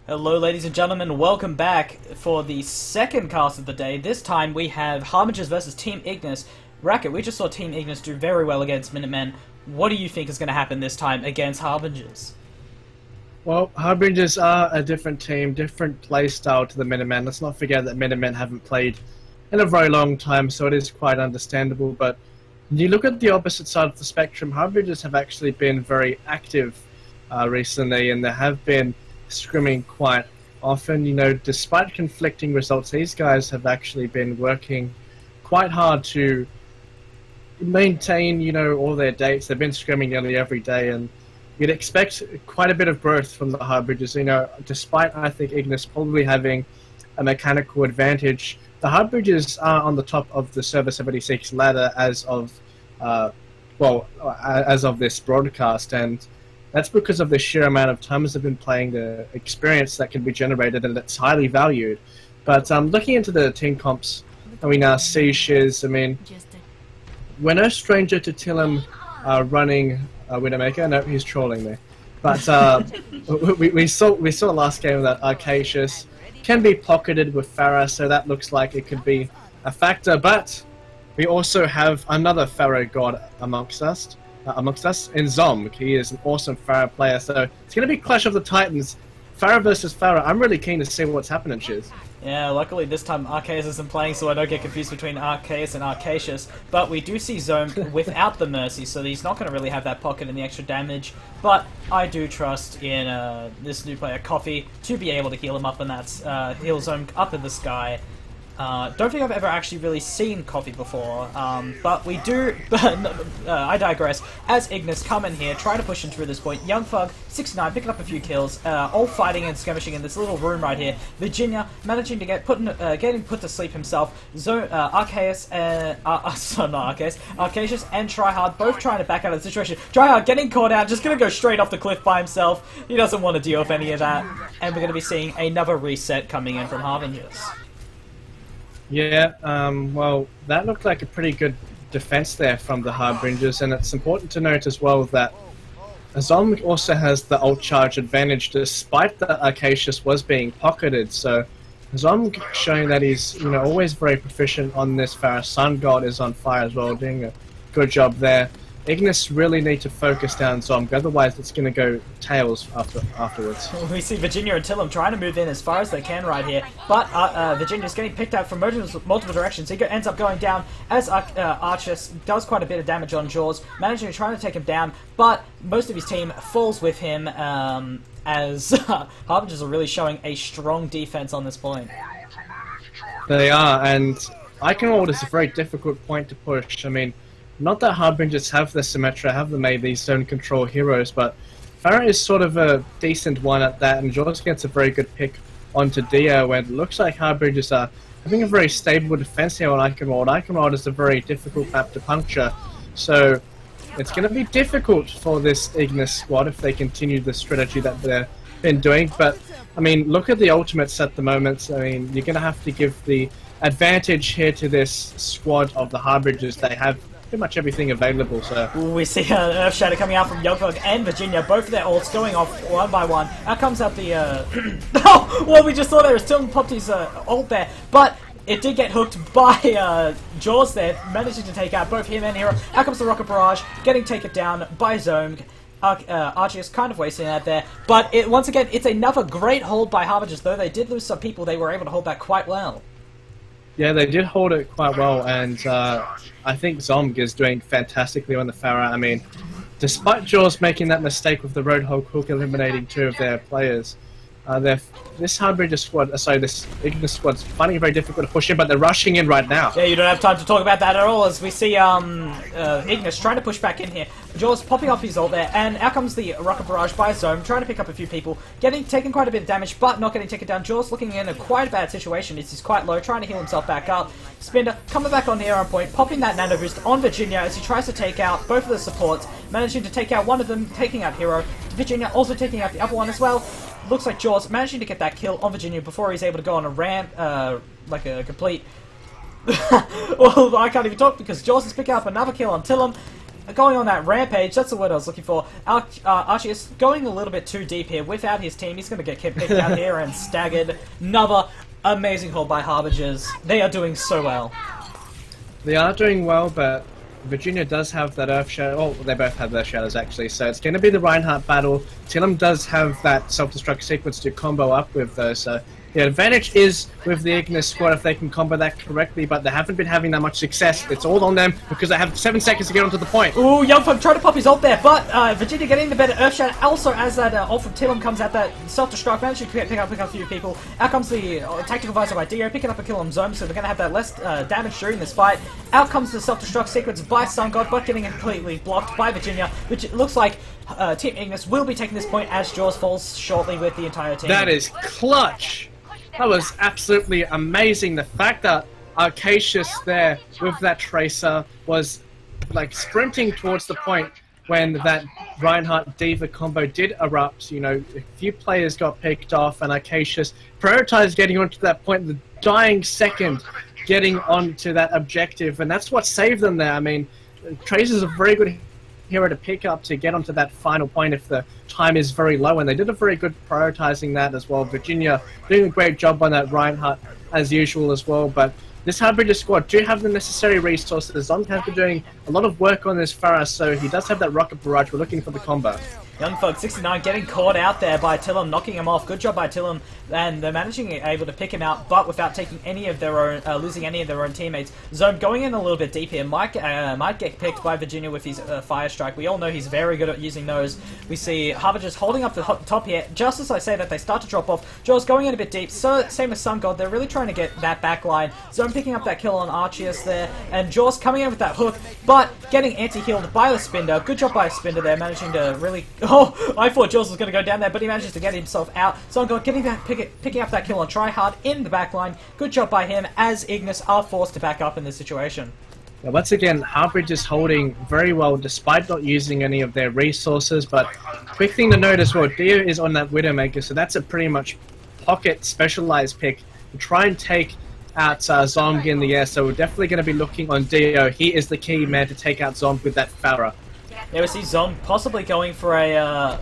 Hello ladies and gentlemen, welcome back for the second cast of the day. This time we have Harbingers versus Team IGNIS. Racket, we just saw Team IGNIS do very well against Minutemen. What do you think is going to happen this time against Harbingers? Well, Harbingers are a different team, different play style to the Minutemen. Let's not forget that Minutemen haven't played in a very long time, so it is quite understandable. But when you look at the opposite side of the spectrum, Harbingers have actually been very active recently, and they have been scrimming quite often. You know, despite conflicting results, these guys have actually been working quite hard to maintain, you know, all their dates. They've been scrimming nearly every day, and you'd expect quite a bit of growth from the Harbingers. You know, despite, I think, Ignis probably having a mechanical advantage, the Harbingers are on the top of the Server 76 ladder as of, as of this broadcast, and that's because of the sheer amount of times they've been playing, the experience that can be generated, and it's highly valued. But looking into the team comps, we now see Shiz. I mean, we're no stranger to Tillum running Widowmaker. No, he's trolling me. But we saw last game that Arcacius can be pocketed with Pharah, so that looks like it could be a factor. But we also have another Pharaoh god amongst us in Zomg. He is an awesome Pharah player, so it's going to be Clash of the Titans, Pharah versus Pharah. I'm really keen to see what's happening, Shiz. Yeah, luckily this time Arceus isn't playing, so I don't get confused between Arceus and Arcacius. But we do see Zomg without the Mercy, so he's not going to really have that pocket and the extra damage. But I do trust in this new player, Coffee, to be able to heal him up, and that's heal Zomg up in the sky. Don't think I've ever actually really seen Coffee before, but we do, I digress. As Ignis come in here, try to push him through this point. Young Thug, 69, picking up a few kills, all fighting and skirmishing in this little room right here. Virginia managing to getting put to sleep himself. Arcacius and Tryhard both trying to back out of the situation. Tryhard getting caught out, just gonna go straight off the cliff by himself. He doesn't want to deal with any of that, and we're gonna be seeing another reset coming in from Harbingers. Yeah, well, that looked like a pretty good defense there from the Harbingers, and it's important to note as well that Zomg also has the ult charge advantage despite that Arcacius was being pocketed, so Zomg showing that he's, you know, always very proficient on this. Pharah Sun God is on fire as well, doing a good job there. Ignis really need to focus down Zomg, otherwise it's going to go tails afterwards. We see Virginia and Tillum trying to move in as far as they can right here, but Virginia's getting picked out from multiple directions. He ends up going down as Archus does quite a bit of damage on Jaws, managing to try to take him down, but most of his team falls with him as Harbingers are really showing a strong defense on this point. They are, and Eichenwalde is a very difficult point to push. I mean, not that Harbingers have the Symmetra, have the maybe zone control heroes, but Pharah is sort of a decent one at that, and Jaws gets a very good pick onto Dio, and it looks like Harbingers are having a very stable defense here on Eichenwalde. Eichenwalde is a very difficult map to puncture, so it's going to be difficult for this Ignis squad if they continue the strategy that they've been doing. But, I mean, look at the ultimates at the moment. I mean, you're going to have to give the advantage here to this squad of the Harbingers. They have pretty much everything available, so... We see Earth Shatter coming out from Youngthug and Virginia, both of their ults going off one by one. Out comes out the, oh! Well, we just saw there was Tillum popped his ult there, but it did get hooked by Jaws there, managing to take out both him and Hero. Out comes the Rocket Barrage, getting taken down by Zomg. Arceus kind of wasting that there, but once again, it's another great hold by Harbingers, though they did lose some people. They were able to hold back quite well. Yeah, they did hold it quite well, and I think Zomg is doing fantastically on the Pharah. I mean, despite Jaws making that mistake with the Roadhog hook eliminating two of their players, this Harbingers squad, this Ignis squad's finding it very difficult to push in, but they're rushing in right now. Yeah, you don't have time to talk about that at all, as we see Ignis trying to push back in here. Jaws popping off his ult there, and out comes the Rocket Barrage by Zone, trying to pick up a few people, taking quite a bit of damage, but not getting taken down. Jaws looking in a quite bad situation. He's quite low, trying to heal himself back up. Spinder coming back on here on point, popping that nano boost on Virginia as he tries to take out both of the supports, managing to take out one of them, taking out Hero. Virginia also taking out the other one as well. Looks like Jaws managing to get that kill on Virginia before he's able to go on a ramp, like a complete... Well, I can't even talk because Jaws is picking up another kill on Tillum. going on that rampage. That's the word I was looking for. Arceus going a little bit too deep here without his team. He's going to get kicked out here and staggered. Another amazing hold by Harbingers. They are doing so well. They are doing well, but Virginia does have that Earth Shadow. Oh, they both have their shadows actually, so it's going to be the Reinhardt battle. Tillum does have that self-destruct sequence to combo up with though, so the advantage is with the Ignis squad if they can combo that correctly, but they haven't been having that much success. It's all on them because they have 7 seconds to get onto the point. Ooh, Youngfug trying to pop his ult there, but Virginia getting the better Earth Shadow. Also, as that ult from Tillum comes at that self-destruct, managing to pick up a few people. Out comes the tactical visor by Dio, picking up a kill on Zome, so they're going to have that less damage during this fight. Out comes the self-destruct sequence by Sun God, but getting completely blocked by Virginia, which it looks like Team Ignis will be taking this point as Jaws falls shortly with the entire team. That is clutch! That was absolutely amazing. The fact that Arcacius there with that Tracer was like sprinting towards the point when that Reinhardt Diva combo did erupt. You know, a few players got picked off and Arcacius prioritized getting onto that point in the dying second, getting onto that objective, and that's what saved them there. I mean, Tracer's a very good hero to pick up to get onto that final point if the time is very low, and they did a very good prioritizing that as well. Virginia doing a great job on that Reinhardt as usual as well, but this Harbingers squad do have the necessary resources. Zom has been doing a lot of work on this Farah, so he does have that rocket barrage. We're looking for the combo. Youngfug69 getting caught out there by Tillum, knocking him off. Good job by Tillum, and they're able to pick him out, but without taking any of their own, losing any of their own teammates. Zone going in a little bit deep here. Might get picked by Virginia with his Fire Strike. We all know he's very good at using those. We see Harbingers holding up the top here. Just as I say that, they start to drop off. Jaws going in a bit deep. So same as Sun God. They're really trying to get that back line. Zone picking up that kill on Arceus there, and Jaws coming in with that hook, but getting anti-healed by the Spinder. Good job by Spinder there, managing to really... Oh, I thought Jaws was going to go down there, but he manages to get himself out. So I'm getting that, picking up that kill on Tryhard in the back line. Good job by him, as Ignis are forced to back up in this situation. Yeah, once again, Harbingers is holding very well despite not using any of their resources, but quick thing to note as well, Dio is on that Widowmaker, so that's a pretty much pocket specialized pick to try and take out Zomg in the air, so we're definitely going to be looking on Dio. He is the key man to take out Zomg with that Farah. Yeah, we see Zom possibly going for a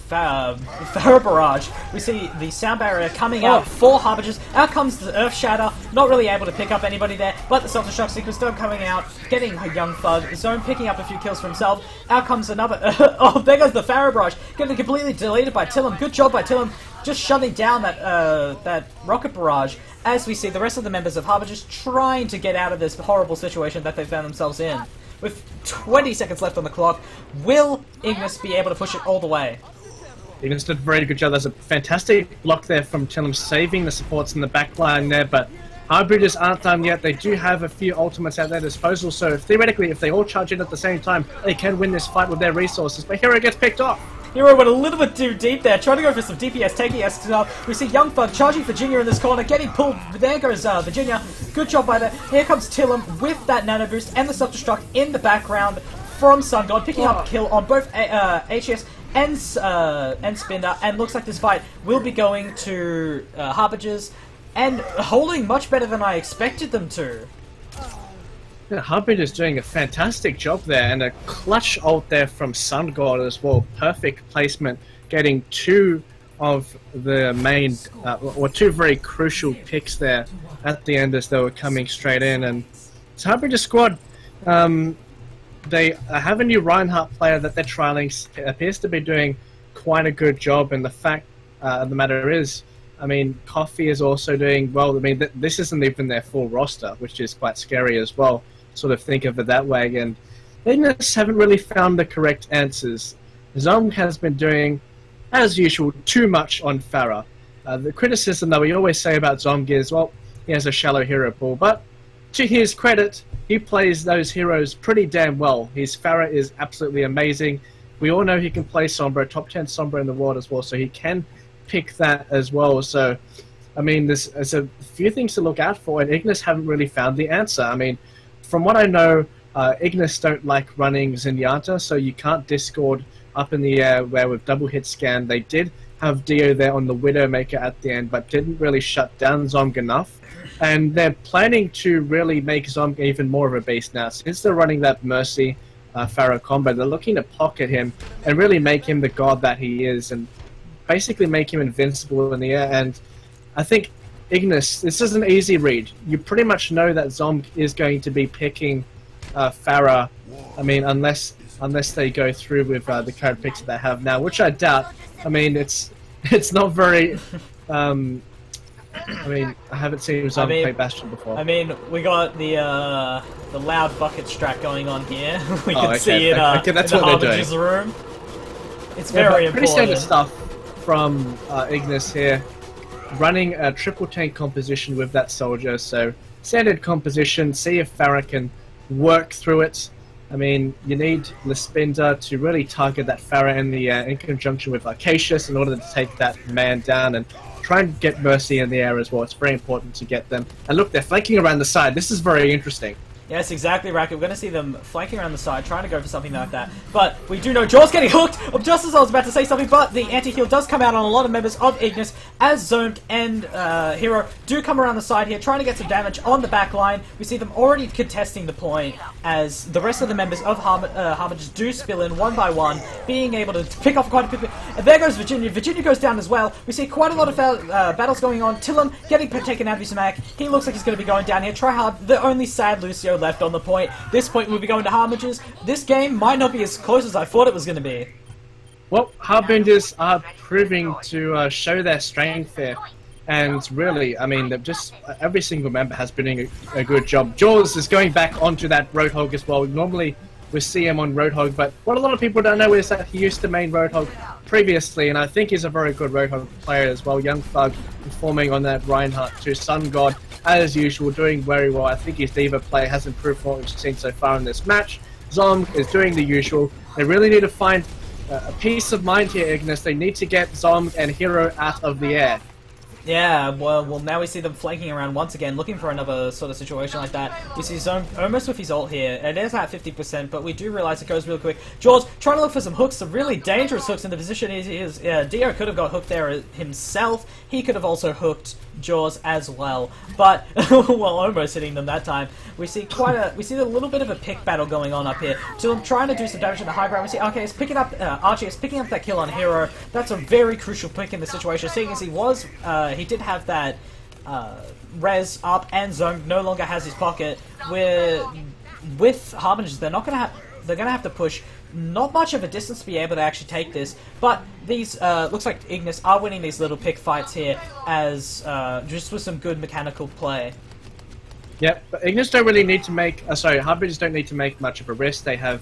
Farah Barrage. We see the Sound Barrier coming out for Harbingers. Out comes the Earth Shatter, not really able to pick up anybody there, but the Self-Destruct Sequence still coming out, getting a Young Thug. Zone picking up a few kills for himself. Out comes another... oh, there goes the Farah Barrage, getting completely deleted by Tillum. Good job by Tillum, just shutting down that Rocket Barrage, as we see the rest of the members of Harbingers trying to get out of this horrible situation that they found themselves in. With 20 seconds left on the clock, will Ignis be able to push it all the way? Ignis did a very good job. There's a fantastic block there from Tillum, saving the supports in the back line there, but Harbingers aren't done yet. They do have a few ultimates at their disposal, so theoretically, if they all charge in at the same time, they can win this fight with their resources, but Hero gets picked off. Hero went a little bit too deep there, trying to go for some DPS, taking us stuff. We see Young Thug charging Virginia in this corner, getting pulled. There goes Virginia. Good job by that. Here comes Tillum with that Nano Boost and the Self-Destruct in the background from Sun God, picking up a kill on both HS and Spinder, and looks like this fight will be going to Harbingers, and holding much better than I expected them to. Yeah, Harbingers doing a fantastic job there, and a clutch ult there from Sun God as well. Perfect placement, getting two of the main, or two very crucial picks there at the end as they were coming straight in. And so Harbingers squad, they have a new Reinhardt player that they're trialing, appears to be doing quite a good job, and the fact of the matter is, I mean, Coffee is also doing well. I mean, this isn't even their full roster, which is quite scary as well. Sort of think of it that way, and they just haven't really found the correct answers. Zom has been doing, as usual, too much on Farah. The criticism that we always say about Zom is, well, he has a shallow hero pool, but to his credit, he plays those heroes pretty damn well. His Farah is absolutely amazing. We all know he can play Sombra, top 10 Sombra in the world as well, so he can pick that as well. So, I mean, there's a few things to look out for, and Ignis haven't really found the answer. I mean, from what I know, Ignis don't like running Zenyatta, so you can't discord up in the air where with double hit scan. They did have Dio there on the Widowmaker at the end, but didn't really shut down Zomg enough. And they're planning to really make Zomg even more of a beast now. Since they're running that Mercy, Pharah combo. They're looking to pocket him and really make him the god that he is, and basically make him invincible in the air. And I think Ignis, this is an easy read. You pretty much know that Zomg is going to be picking Pharah. I mean, unless they go through with the current picks that they have now, which I doubt. I mean, it's not very. I mean, I haven't seen Zomg play Bastion before. I mean, we got the loud bucket strat going on here. We can see it in the Harbinger's room. It's very important. Pretty standard stuff from Ignis here. Running a triple tank composition with that soldier, so standard composition. See if Pharah can work through it. I mean, you need Lispinda to really target that Pharah in the air in conjunction with Arcacius in order to take that man down, and try and get Mercy in the air as well. It's very important to get them. And look, they're flanking around the side. This is very interesting. Yes, exactly, Racket. We're going to see them flanking around the side, trying to go for something like that. But we do know Jaw's getting hooked! Just as I was about to say something, but the anti-heal does come out on a lot of members of Ignis, as Zomg and Hero do come around the side here, trying to get some damage on the back line. We see them already contesting the point, as the rest of the members of Harbingers do spill in one by one, being able to pick off quite a bit. And there goes Virginia. Virginia goes down as well. We see quite a lot of battles going on. Tillum getting taken out of his mag. He looks like he's going to be going down here. Tryhard, the only sad Lucio left on the point. This point we'll be going to Harbingers. This game might not be as close as I thought it was going to be. Well, Harbingers are proving to show their strength there. And really, I mean, just every single member has been doing a good job. Jaws is going back onto that Roadhog as well. Normally we see him on Roadhog, but what a lot of people don't know is that he used to main Roadhog previously, and I think he's a very good Roadhog player as well. Young Thug performing on that Reinhardt too. Sun God, as usual, doing very well. I think his Diva play has improved from what we've seen so far in this match. Zomg is doing the usual. They really need to find a peace of mind here, Ignis. They need to get Zomg and Hero out of the air. Yeah, well, now we see them flanking around once again, looking for another sort of situation like that. We see Zone almost with his ult here. It is at 50%, but we do realize it goes real quick. Jaws trying to look for some hooks, some really dangerous hooks in the position he is. Dio could have got hooked there himself. He could have also hooked Jaws as well, but well, almost hitting them that time. We see a little bit of a pick battle going on up here. So I'm trying to do some damage in the high ground. We see Archie is picking up that kill on Hero. That's a very crucial pick in the situation, seeing as he did have that res up, and Zone no longer has his pocket. With Harbingers, they're gonna have to push not much of a distance to be able to actually take this, but these looks like Ignis are winning these little pick fights here, as just with some good mechanical play. Yep, but Ignis don't really need to make. Harbingers don't need to make much of a risk. They have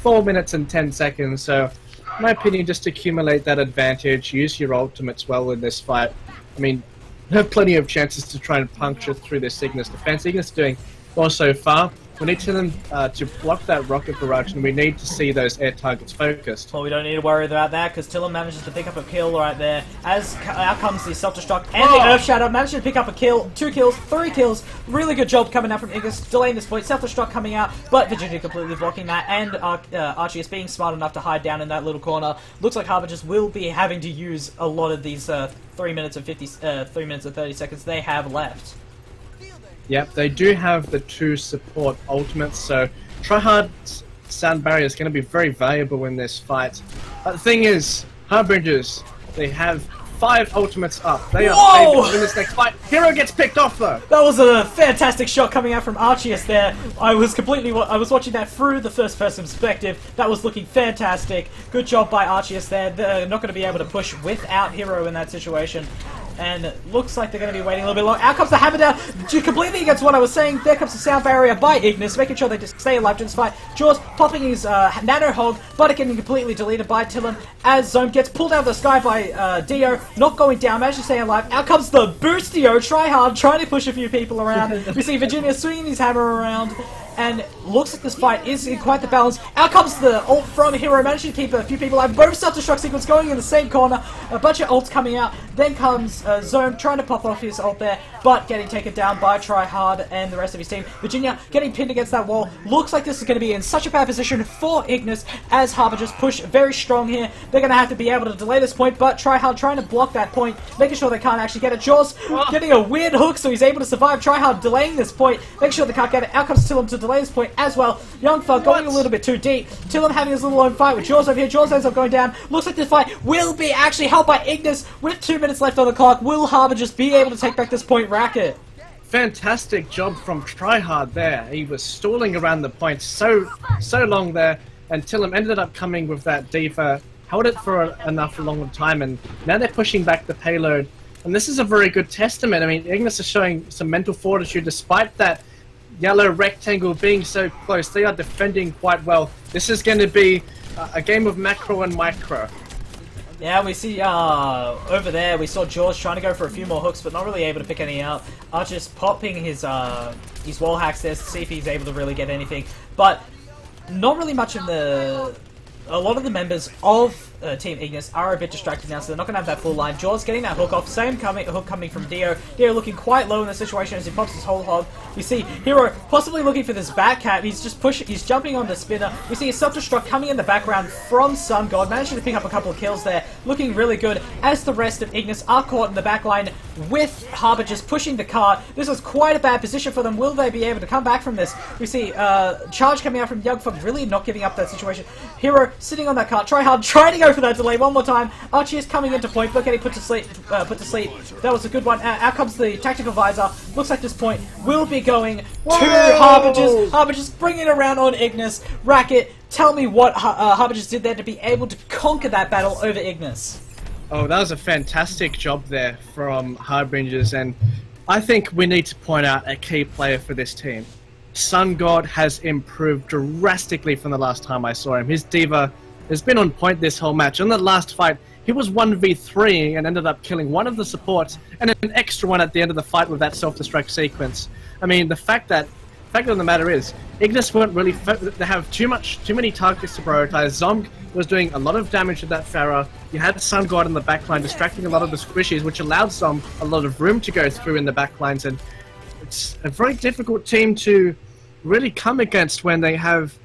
4 minutes and 10 seconds, so in my opinion, just accumulate that advantage. Use your ultimates well in this fight. I mean, you have plenty of chances to try and puncture through this Ignis defense. Ignis doing well so far. We need them to block that rocket barrage, and we need to see those air targets focused. Well, we don't need to worry about that, because Tillum manages to pick up a kill right there. As out comes the self-destruct and the Earth Shatter, manages to pick up a kill, 2 kills, 3 kills. Really good job coming out from Ignis, delaying this point. Self-destruct coming out, but Virginia completely blocking that, and Archie is being smart enough to hide down in that little corner. Looks like Harbingers will be having to use a lot of these 3 minutes and 30 seconds they have left. Yep, they do have the 2 support ultimates, so Tryhard's sound barrier is going to be very valuable in this fight. But the thing is, Harbingers, they have 5 ultimates up. They are favored in this next fight. Hero gets picked off though. That was a fantastic shot coming out from Archius there. I was watching that through the first person perspective. That was looking fantastic. Good job by Archius there. They're not going to be able to push without Hero in that situation. And it looks like they're going to be waiting a little bit long. Out comes the hammer down, completely against what I was saying. There comes the sound barrier by Ignis, making sure they just stay alive during this fight. Jaws popping his nano hog, but getting completely deleted by Tillum. As Zone gets pulled out of the sky by Dio, not going down, managed to stay alive. Out comes the Boostio, Tryhard, trying to push a few people around. We see Virginia swinging his hammer around. And looks like this fight is in quite the balance. Out comes the ult from Hero, managing to keep a few people alive. Both self-destruct sequence going in the same corner. A bunch of ults coming out. Then comes Zone trying to pop off his ult there, but getting taken down by Tryhard and the rest of his team. Virginia getting pinned against that wall. Looks like this is going to be in such a bad position for Ignis, as Harbingers push very strong here. They're going to have to be able to delay this point, but Tryhard trying to block that point, making sure they can't actually get it. Jaws getting a weird hook, so he's able to survive. Tryhard delaying this point, making sure they can't get it. Out comes Tillum to delay delay this point as well. Youngfug going a little bit too deep. Tillum having his little lone fight with Jaws over here. Jaws ends up going down. Looks like this fight will be actually held by Ignis with 2 minutes left on the clock. Will Harbingers be able to take back this point racket? Fantastic job from Tryhard there. He was stalling around the point so long there, and Tillum ended up coming with that Diva, held it for enough long time, and now they're pushing back the payload. And this is a very good testament. I mean, Ignis is showing some mental fortitude despite that yellow rectangle being so close. They are defending quite well. This is going to be a game of macro and micro. Yeah, we see over there, we saw Jaws trying to go for a few more hooks, but not really able to pick any out. Just popping his wall hacks there to see if he's able to really get anything. But not really much in the... A lot of the members of Team Ignis are a bit distracted now, so they're not going to have that full line. Jaws getting that hook off. Same hook coming from Dio. Dio looking quite low in the situation as he pops his whole hog. We see Hero possibly looking for this back cap. He's just pushing. He's jumping on the spinner. We see a self-destruct coming in the background from Sun God, managing to pick up a couple of kills there. Looking really good as the rest of Ignis are caught in the back line with Harbour just pushing the cart. This is quite a bad position for them. Will they be able to come back from this? We see charge coming out from Youngfug, really not giving up that situation. Hero sitting on that cart. Tryhard trying to go for that delay one more time. Archie is coming into point, but getting put to sleep. That was a good one. Out comes the tactical visor. Looks like this point will be going to Harbingers. Harbingers bringing it around on Ignis. Racket, tell me what Harbingers did there to be able to conquer that battle over Ignis. Oh, that was a fantastic job there from Harbingers, and I think we need to point out a key player for this team. Sun God has improved drastically from the last time I saw him. His Diva has been on point this whole match. In the last fight, he was 1v3 and ended up killing one of the supports and an extra one at the end of the fight with that self-destruct sequence. I mean, the fact of the matter is, Ignis weren't really... They have too many targets to prioritize. Zomg was doing a lot of damage to that Pharah. You had Sun God in the backline distracting a lot of the squishies, which allowed Zomg a lot of room to go through in the backlines, and it's a very difficult team to really come against when they have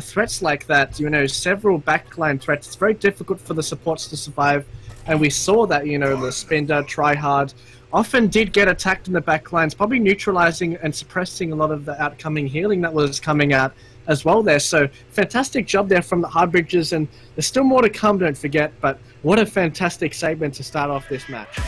threats like that. You know, several backline threats. It's very difficult for the supports to survive, and we saw that, you know, the Spender, Tryhard often did get attacked in the backlines, probably neutralizing and suppressing a lot of the outcoming healing that was coming out as well there. So fantastic job there from the Harbingers, and there's still more to come, don't forget, but what a fantastic segment to start off this match.